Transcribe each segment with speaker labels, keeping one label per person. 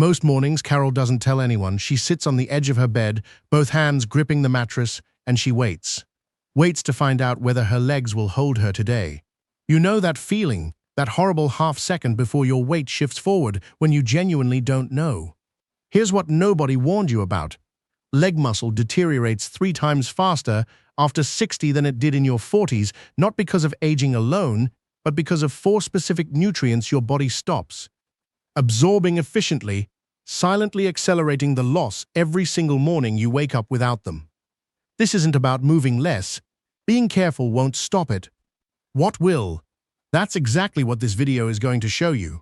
Speaker 1: Most mornings, Carol doesn't tell anyone. She sits on the edge of her bed, both hands gripping the mattress, and she waits. Waits to find out whether her legs will hold her today. You know that feeling, that horrible half-second before your weight shifts forward when you genuinely don't know. Here's what nobody warned you about. Leg muscle deteriorates 3 times faster after 60 than it did in your 40s, not because of aging alone, but because of 4 specific nutrients your body stops absorbing efficiently, silently accelerating the loss every single morning you wake up without them. This isn't about moving less. Being careful won't stop it. What will? That's exactly what this video is going to show you.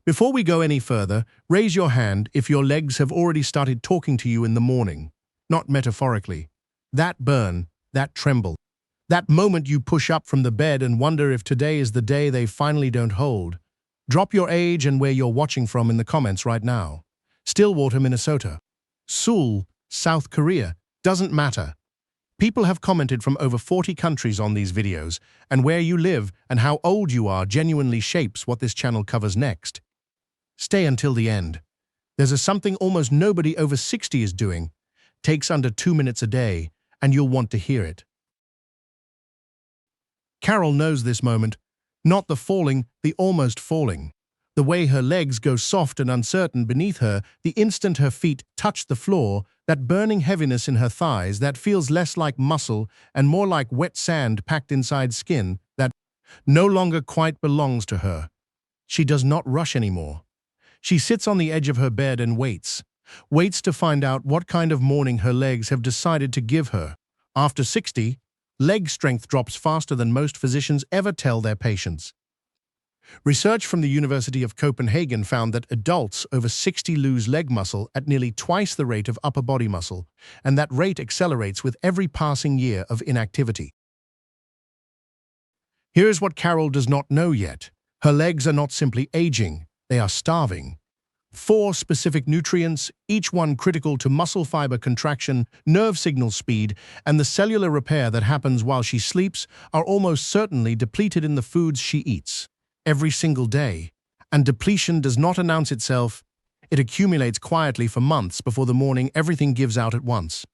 Speaker 1: Before we go any further, raise your hand if your legs have already started talking to you in the morning. Not metaphorically. That burn, that tremble. That moment you push up from the bed and wonder if today is the day they finally don't hold. Drop your age and where you're watching from in the comments right now. Stillwater, Minnesota. Seoul, South Korea. Doesn't matter. People have commented from over 40 countries on these videos, and where you live and how old you are genuinely shapes what this channel covers next. Stay until the end. There's something almost nobody over 60 is doing. Takes under 2 minutes a day, and you'll want to hear it. Carol knows this moment. Not the falling, the almost falling. The way her legs go soft and uncertain beneath her, the instant her feet touch the floor, that burning heaviness in her thighs that feels less like muscle and more like wet sand packed inside skin that no longer quite belongs to her. She does not rush anymore. She sits on the edge of her bed and waits. Waits to find out what kind of morning her legs have decided to give her. After 60, leg strength drops faster than most physicians ever tell their patients. Research from the University of Copenhagen found that adults over 60 lose leg muscle at nearly twice the rate of upper body muscle, and that rate accelerates with every passing year of inactivity. Here's what Carol does not know yet. Her legs are not simply aging, they are starving. 4 specific nutrients, each one critical to muscle fiber contraction, nerve signal speed, and the cellular repair that happens while she sleeps, are almost certainly depleted in the foods she eats. Every single day. And depletion does not announce itself. It accumulates quietly for months before the morning everything gives out at once.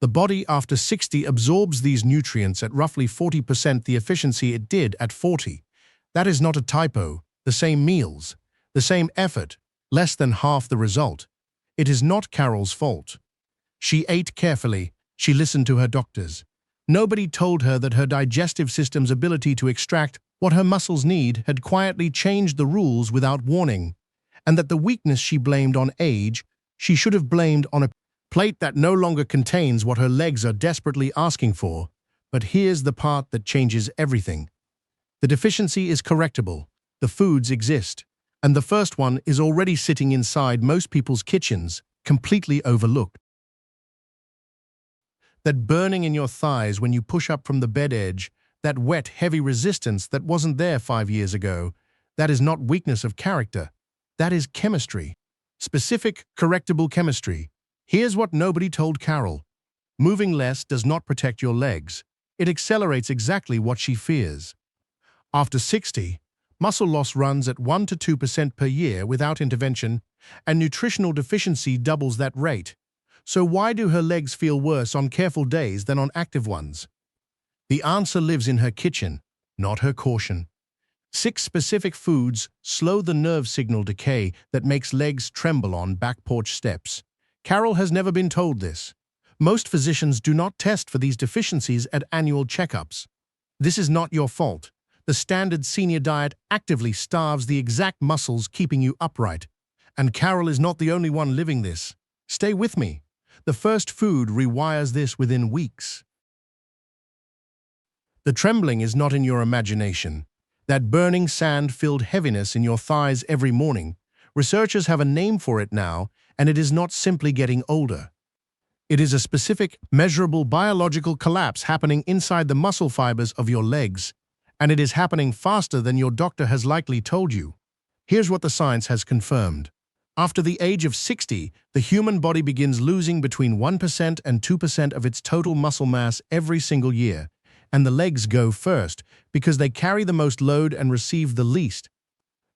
Speaker 1: The body after 60 absorbs these nutrients at roughly 40% the efficiency it did at 40. That is not a typo. The same meals, the same effort, less than half the result. It is not Carol's fault. She ate carefully. She listened to her doctors. Nobody told her that her digestive system's ability to extract what her muscles need had quietly changed the rules without warning, and that the weakness she blamed on age, she should have blamed on a plate that no longer contains what her legs are desperately asking for. But here's the part that changes everything. The deficiency is correctable. The foods exist. And the first one is already sitting inside most people's kitchens, completely overlooked. That burning in your thighs when you push up from the bed edge, that wet, heavy resistance that wasn't there 5 years ago, that is not weakness of character. That is chemistry. Specific, correctable chemistry. Here's what nobody told Carol. Moving less does not protect your legs. It accelerates exactly what she fears. After 60, muscle loss runs at 1 to 2% per year without intervention, and nutritional deficiency doubles that rate. So why do her legs feel worse on careful days than on active ones? The answer lives in her kitchen, not her caution. 6 specific foods slow the nerve signal decay that makes legs tremble on back porch steps. Carol has never been told this. Most physicians do not test for these deficiencies at annual checkups. This is not your fault. The standard senior diet actively starves the exact muscles keeping you upright. And Carol is not the only one living this. Stay with me. The first food rewires this within weeks. The trembling is not in your imagination. That burning sand-filled heaviness in your thighs every morning. Researchers have a name for it now, and it is not simply getting older. It is a specific, measurable biological collapse happening inside the muscle fibers of your legs. And it is happening faster than your doctor has likely told you. Here's what the science has confirmed. After the age of 60, the human body begins losing between 1% and 2% of its total muscle mass every single year, and the legs go first because they carry the most load and receive the least.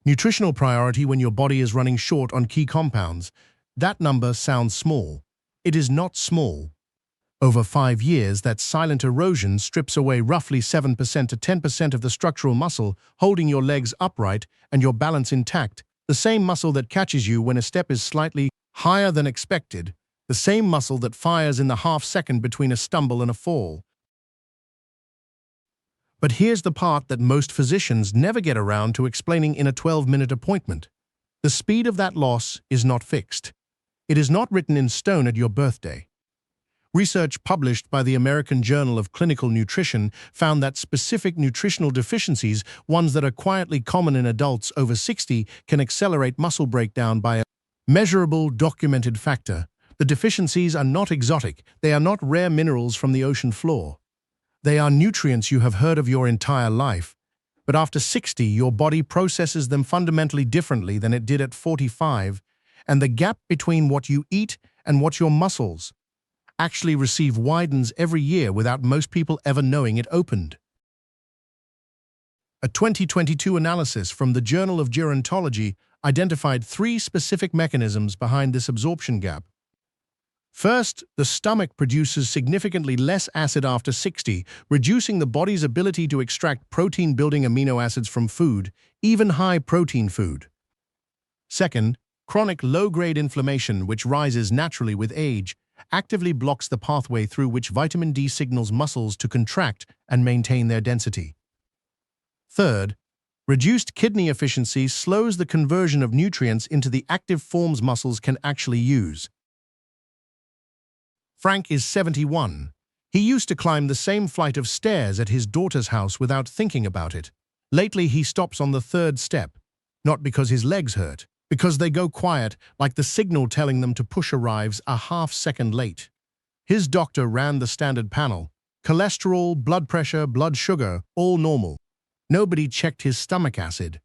Speaker 1: Nutritional priority when your body is running short on key compounds. That number sounds small. It is not small. Over 5 years, that silent erosion strips away roughly 7% to 10% of the structural muscle holding your legs upright and your balance intact, the same muscle that catches you when a step is slightly higher than expected, the same muscle that fires in the half-second between a stumble and a fall. But here's the part that most physicians never get around to explaining in a 12-minute appointment. The speed of that loss is not fixed. It is not written in stone at your birthday. Research published by the American Journal of Clinical Nutrition found that specific nutritional deficiencies, ones that are quietly common in adults over 60, can accelerate muscle breakdown by a measurable, documented factor. The deficiencies are not exotic. They are not rare minerals from the ocean floor. They are nutrients you have heard of your entire life. But after 60, your body processes them fundamentally differently than it did at 45, and the gap between what you eat and what your muscles actually receive widens every year without most people ever knowing it opened. A 2022 analysis from the Journal of Gerontology identified 3 specific mechanisms behind this absorption gap. First, the stomach produces significantly less acid after 60, reducing the body's ability to extract protein-building amino acids from food, even high-protein food. Second, chronic low-grade inflammation, which rises naturally with age, actively blocks the pathway through which vitamin D signals muscles to contract and maintain their density. Third, reduced kidney efficiency slows the conversion of nutrients into the active forms muscles can actually use. Frank is 71. He used to climb the same flight of stairs at his daughter's house without thinking about it. Lately, he stops on the 3rd step, not because his legs hurt, because they go quiet, like the signal telling them to push arrives a half-second late. His doctor ran the standard panel. Cholesterol, blood pressure, blood sugar, all normal. Nobody checked his stomach acid.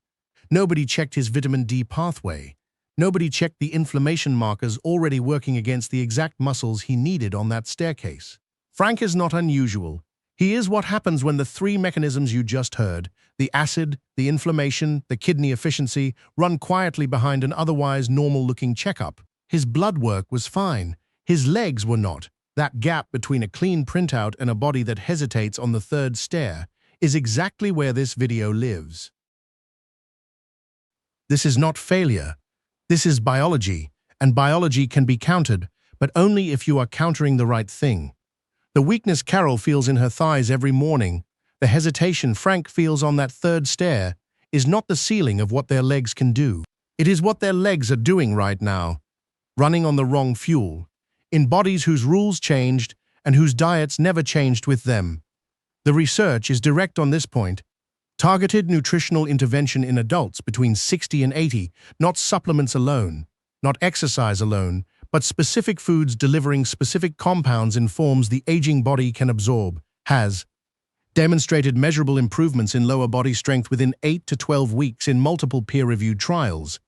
Speaker 1: Nobody checked his vitamin D pathway. Nobody checked the inflammation markers already working against the exact muscles he needed on that staircase. Frank is not unusual. He is what happens when the 3 mechanisms you just heard, the acid, the inflammation, the kidney efficiency, run quietly behind an otherwise normal-looking checkup. His blood work was fine. His legs were not. That gap between a clean printout and a body that hesitates on the 3rd stair is exactly where this video lives. This is not failure. This is biology, and biology can be countered, but only if you are countering the right thing. The weakness Carol feels in her thighs every morning, the hesitation Frank feels on that 3rd stair, is not the ceiling of what their legs can do. It is what their legs are doing right now, running on the wrong fuel, in bodies whose rules changed and whose diets never changed with them. The research is direct on this point. Targeted nutritional intervention in adults between 60 and 80, not supplements alone, not exercise alone, but specific foods delivering specific compounds in forms the aging body can absorb, has demonstrated measurable improvements in lower body strength within 8 to 12 weeks in multiple peer-reviewed trials.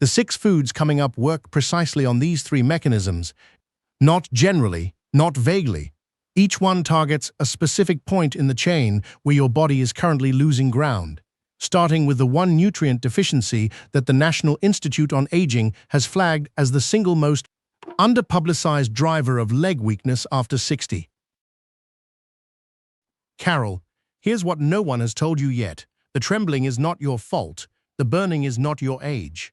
Speaker 1: The 6 foods coming up work precisely on these 3 mechanisms, not generally, not vaguely. Each one targets a specific point in the chain where your body is currently losing ground, starting with the one nutrient deficiency that the National Institute on Aging has flagged as the single most underpublicized driver of leg weakness after 60. Carol, here's what no one has told you yet. The trembling is not your fault. The burning is not your age.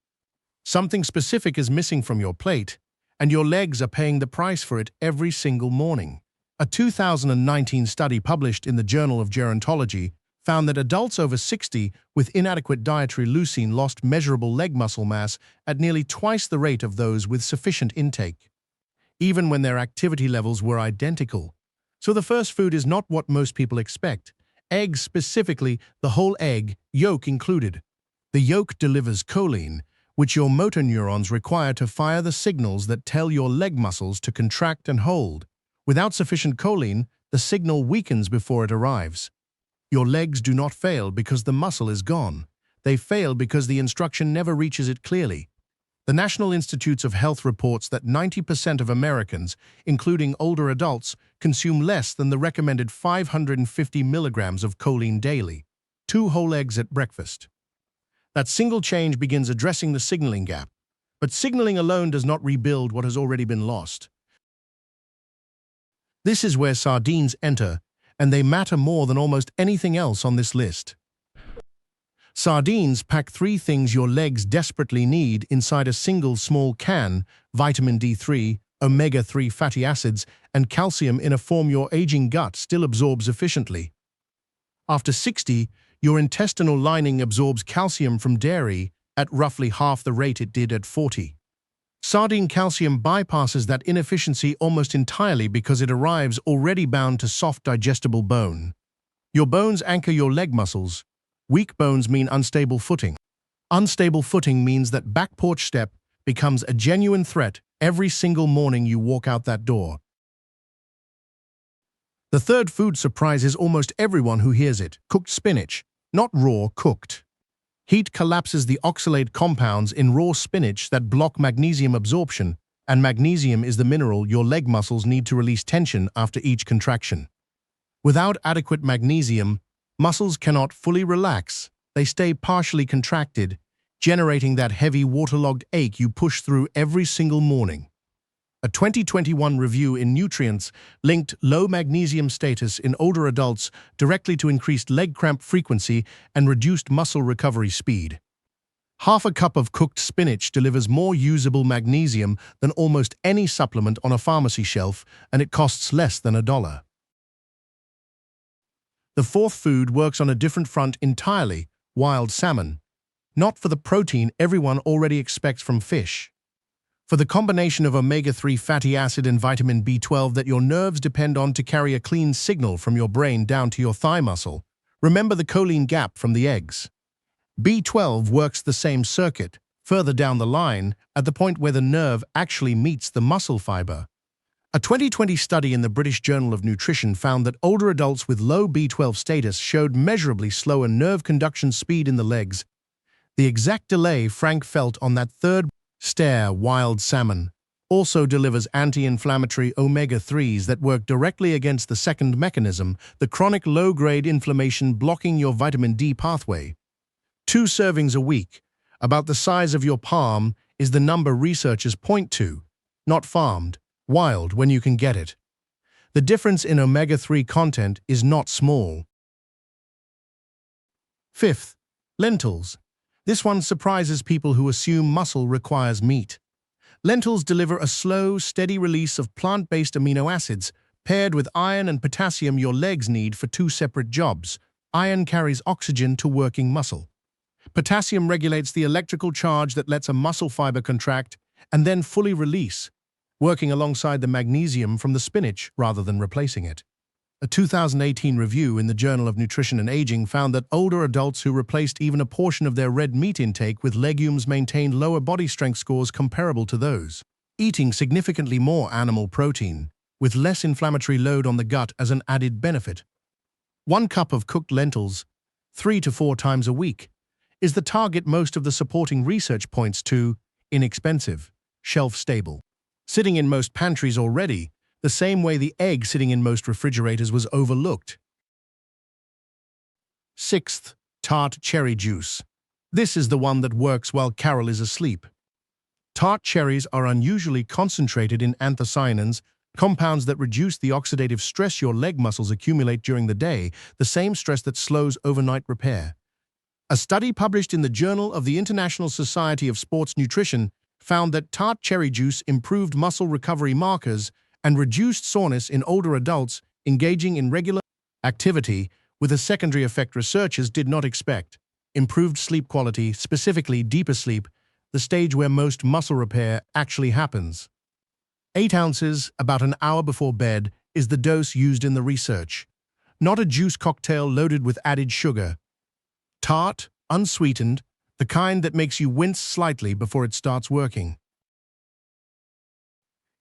Speaker 1: Something specific is missing from your plate, and your legs are paying the price for it every single morning. A 2019 study published in the Journal of Gerontology found that adults over 60 with inadequate dietary leucine lost measurable leg muscle mass at nearly twice the rate of those with sufficient intake, even when their activity levels were identical. So the first food is not what most people expect. Eggs, specifically the whole egg, yolk included. The yolk delivers choline, which your motor neurons require to fire the signals that tell your leg muscles to contract and hold. Without sufficient choline, the signal weakens before it arrives. Your legs do not fail because the muscle is gone. They fail because the instruction never reaches it clearly. The National Institutes of Health reports that 90% of Americans, including older adults, consume less than the recommended 550 milligrams of choline daily, 2 whole eggs at breakfast. That single change begins addressing the signaling gap. But signaling alone does not rebuild what has already been lost. This is where sardines enter, and they matter more than almost anything else on this list. Sardines pack three things your legs desperately need inside a single small can: vitamin D3, omega-3 fatty acids, and calcium in a form your aging gut still absorbs efficiently. After 60, your intestinal lining absorbs calcium from dairy at roughly half the rate it did at 40. Sardine calcium bypasses that inefficiency almost entirely because it arrives already bound to soft, digestible bone. Your bones anchor your leg muscles. Weak bones mean unstable footing. Unstable footing means that back porch step becomes a genuine threat every single morning you walk out that door. The third food surprises almost everyone who hears it: cooked spinach. Not raw, cooked. Heat collapses the oxalate compounds in raw spinach that block magnesium absorption, and magnesium is the mineral your leg muscles need to release tension after each contraction. Without adequate magnesium, muscles cannot fully relax. They stay partially contracted, generating that heavy waterlogged ache you push through every single morning. A 2021 review in Nutrients linked low magnesium status in older adults directly to increased leg cramp frequency and reduced muscle recovery speed. Half a cup of cooked spinach delivers more usable magnesium than almost any supplement on a pharmacy shelf, and it costs less than $1. The fourth food works on a different front entirely: wild salmon. Not for the protein everyone already expects from fish. For the combination of omega-3 fatty acid and vitamin B12 that your nerves depend on to carry a clean signal from your brain down to your thigh muscle. Remember the choline gap from the eggs. B12 works the same circuit, further down the line, at the point where the nerve actually meets the muscle fiber. A 2020 study in the British Journal of Nutrition found that older adults with low B12 status showed measurably slower nerve conduction speed in the legs. The exact delay Frank felt on that third stare. Wild salmon also delivers anti-inflammatory omega-3s that work directly against the second mechanism, the chronic low-grade inflammation blocking your vitamin D pathway. 2 servings a week, about the size of your palm, is the number researchers point to. Not farmed, wild when you can get it. The difference in omega-3 content is not small. Fifth, lentils. This one surprises people who assume muscle requires meat. Lentils deliver a slow, steady release of plant-based amino acids, paired with iron and potassium your legs need for 2 separate jobs. Iron carries oxygen to working muscle. Potassium regulates the electrical charge that lets a muscle fiber contract and then fully release, working alongside the magnesium from the spinach rather than replacing it. A 2018 review in the Journal of Nutrition and Aging found that older adults who replaced even a portion of their red meat intake with legumes maintained lower body strength scores comparable to those eating significantly more animal protein, with less inflammatory load on the gut as an added benefit. 1 cup of cooked lentils, 3 to 4 times a week, is the target most of the supporting research points to: inexpensive, shelf-stable, sitting in most pantries already, the same way the egg sitting in most refrigerators was overlooked. Sixth, Tart cherry juice. This is the one that works while Carol is asleep. Tart cherries are unusually concentrated in anthocyanins, compounds that reduce the oxidative stress your leg muscles accumulate during the day, the same stress that slows overnight repair. A study published in the Journal of the International Society of Sports Nutrition found that Tart cherry juice improved muscle recovery markers and reduced soreness in older adults engaging in regular activity, with a secondary effect researchers did not expect: improved sleep quality, specifically deeper sleep, the stage where most muscle repair actually happens. 8 ounces, about an hour before bed, is the dose used in the research. Not a juice cocktail loaded with added sugar. Tart, unsweetened, the kind that makes you wince slightly before it starts working.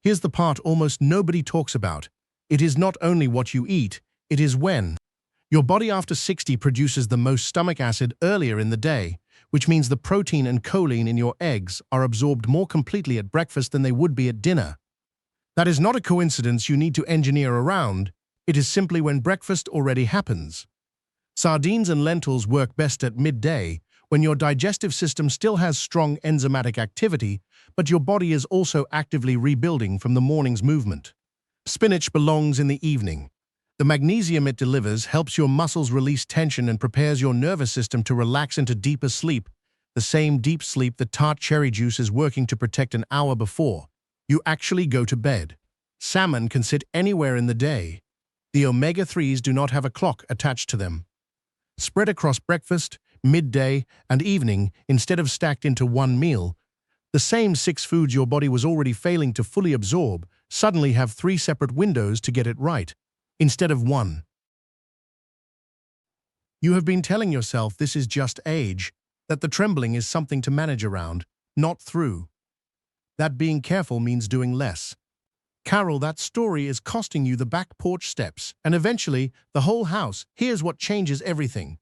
Speaker 1: Here's the part almost nobody talks about. It is not only what you eat, it is when. Your body after 60 produces the most stomach acid earlier in the day, which means the protein and choline in your eggs are absorbed more completely at breakfast than they would be at dinner. That is not a coincidence you need to engineer around. It is simply when breakfast already happens. Sardines and lentils work best at midday, when your digestive system still has strong enzymatic activity, but your body is also actively rebuilding from the morning's movement. Spinach belongs in the evening. The magnesium it delivers helps your muscles release tension and prepares your nervous system to relax into deeper sleep, the same deep sleep that Tart cherry juice is working to protect an hour before you actually go to bed. Salmon can sit anywhere in the day. The omega-3s do not have a clock attached to them. Spread across breakfast, midday, and evening instead of stacked into one meal, the same 6 foods your body was already failing to fully absorb suddenly have 3 separate windows to get it right, instead of 1. You have been telling yourself this is just age, that the trembling is something to manage around, not through. That being careful means doing less. Carol, that story is costing you the back porch steps, and eventually the whole house. Here's what changes everything.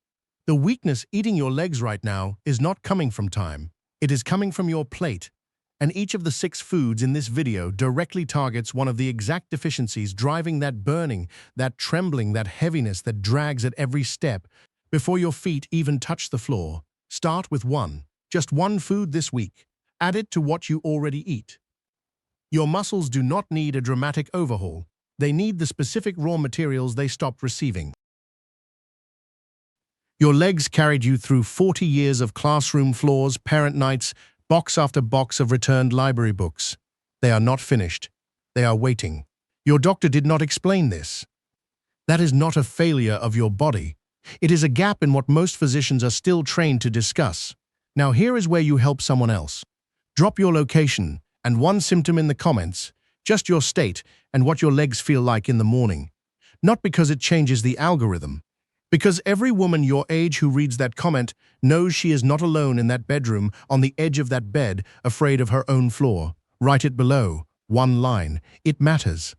Speaker 1: The weakness eating your legs right now is not coming from time. It is coming from your plate, and each of the 6 foods in this video directly targets one of the exact deficiencies driving that burning, that trembling, that heaviness that drags at every step before your feet even touch the floor. Start with one. Just one food this week. Add it to what you already eat. Your muscles do not need a dramatic overhaul. They need the specific raw materials they stopped receiving. Your legs carried you through 40 years of classroom floors, parent nights, box after box of returned library books. They are not finished. They are waiting. Your doctor did not explain this. That is not a failure of your body. It is a gap in what most physicians are still trained to discuss. Now here is where you help someone else. Drop your location and one symptom in the comments, just your state and what your legs feel like in the morning. Not because it changes the algorithm. Because every woman your age who reads that comment knows she is not alone in that bedroom, on the edge of that bed, afraid of her own floor. Write it below. One line. It matters.